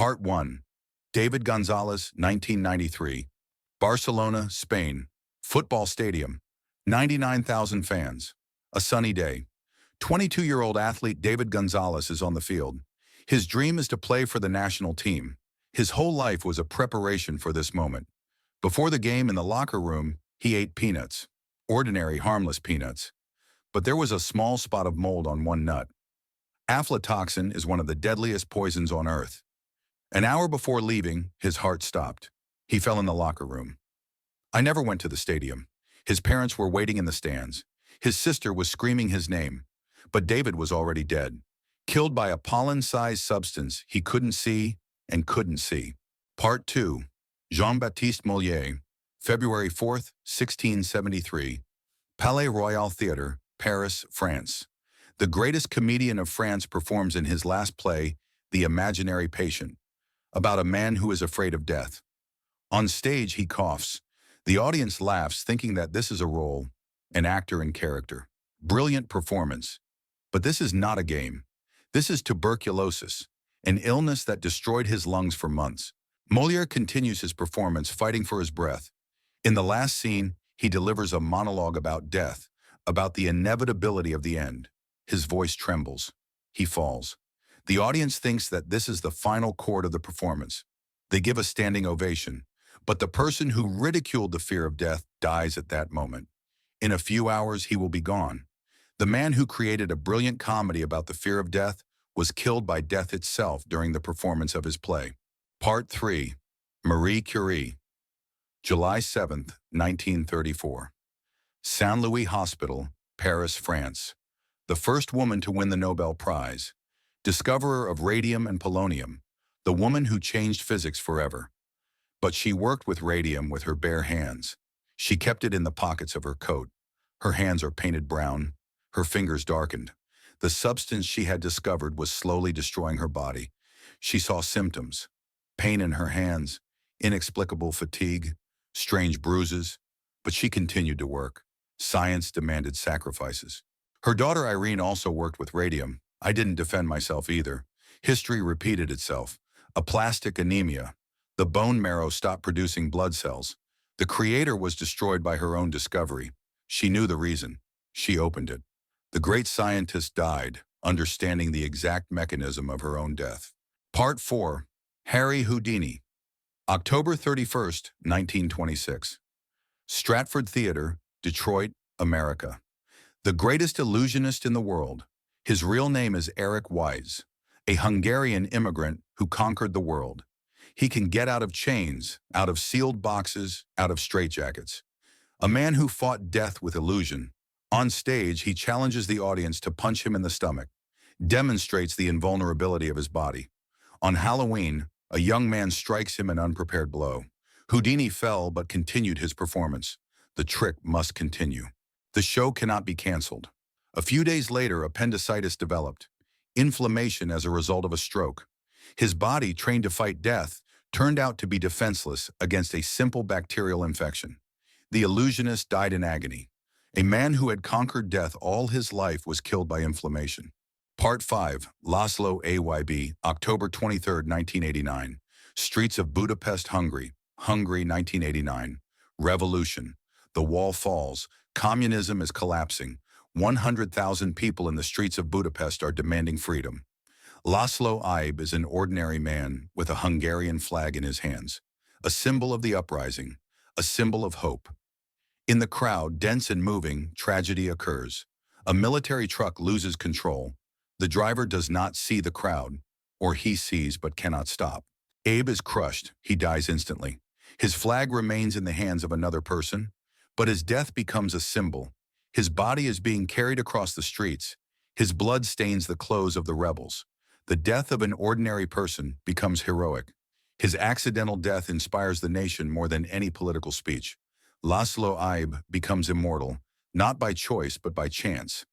Part 1. David Gonzalez, 1993. Barcelona, Spain. Football stadium. 99,000 fans. A sunny day. 22-year-old athlete David Gonzalez is on the field. His dream is to play for the national team. His whole life was a preparation for this moment. Before the game in the locker room, he ate peanuts. Ordinary, harmless peanuts. But there was a small spot of mold on one nut. Aflatoxin is one of the deadliest poisons on Earth. An hour before leaving, his heart stopped. He fell in the locker room. I never went to the stadium. His parents were waiting in the stands. His sister was screaming his name. But David was already dead, killed by a pollen-sized substance he couldn't see and couldn't see. Part 2. Jean-Baptiste Mollier, February 4th, 1673. Palais Royal Theatre, Paris, France. The greatest comedian of France performs in his last play, The Imaginary Patient, about a man who is afraid of death. On stage, he coughs. The audience laughs, thinking that this is a role, an actor in character. Brilliant performance. But this is not a game. This is tuberculosis, an illness that destroyed his lungs for months. Molière continues his performance, fighting for his breath. In the last scene, he delivers a monologue about death, about the inevitability of the end. His voice trembles. He falls. The audience thinks that this is the final chord of the performance. They give a standing ovation. But the person who ridiculed the fear of death dies at that moment. In a few hours, he will be gone. The man who created a brilliant comedy about the fear of death was killed by death itself during the performance of his play. Part 3. Marie Curie. July 7th, 1934. Saint Louis Hospital, Paris, France. The first woman to win the Nobel Prize. Discoverer of radium and polonium. The woman who changed physics forever. But she worked with radium with her bare hands. She kept it in the pockets of her coat. Her hands are painted brown. Her fingers darkened. The substance she had discovered was slowly destroying her body. She saw symptoms. Pain in her hands, inexplicable fatigue, strange bruises. But she continued to work. Science demanded sacrifices. Her daughter Irene also worked with radium. I didn't defend myself either. History repeated itself. Aplastic anemia. The bone marrow stopped producing blood cells. The creator was destroyed by her own discovery. She knew the reason. She opened it. The great scientist died, understanding the exact mechanism of her own death. Part 4. Harry Houdini. October 31st, 1926. Stratford Theatre, Detroit, America. The greatest illusionist in the world. His real name is Eric Wise, a Hungarian immigrant who conquered the world. He can get out of chains, out of sealed boxes, out of straitjackets. A man who fought death with illusion. On stage, he challenges the audience to punch him in the stomach, demonstrates the invulnerability of his body. On Halloween, a young man strikes him an unprepared blow. Houdini fell but continued his performance. The trick must continue. The show cannot be canceled. A few days later, appendicitis developed, inflammation as a result of a stroke. His body, trained to fight death, turned out to be defenseless against a simple bacterial infection. The illusionist died in agony. A man who had conquered death all his life was killed by inflammation. Part 5. Laszlo Ayb, October 23, 1989. Streets of Budapest, Hungary, 1989. Revolution. The wall falls. Communism is collapsing. 100,000 people in the streets of Budapest are demanding freedom. Laszlo Ayb is an ordinary man with a Hungarian flag in his hands, a symbol of the uprising, a symbol of hope. In the crowd, dense and moving, tragedy occurs. A military truck loses control. The driver does not see the crowd, or he sees but cannot stop. Abe is crushed. He dies instantly. His flag remains in the hands of another person, but his death becomes a symbol. His body is being carried across the streets. His blood stains the clothes of the rebels. The death of an ordinary person becomes heroic. His accidental death inspires the nation more than any political speech. Laszlo Ayb becomes immortal, not by choice but by chance.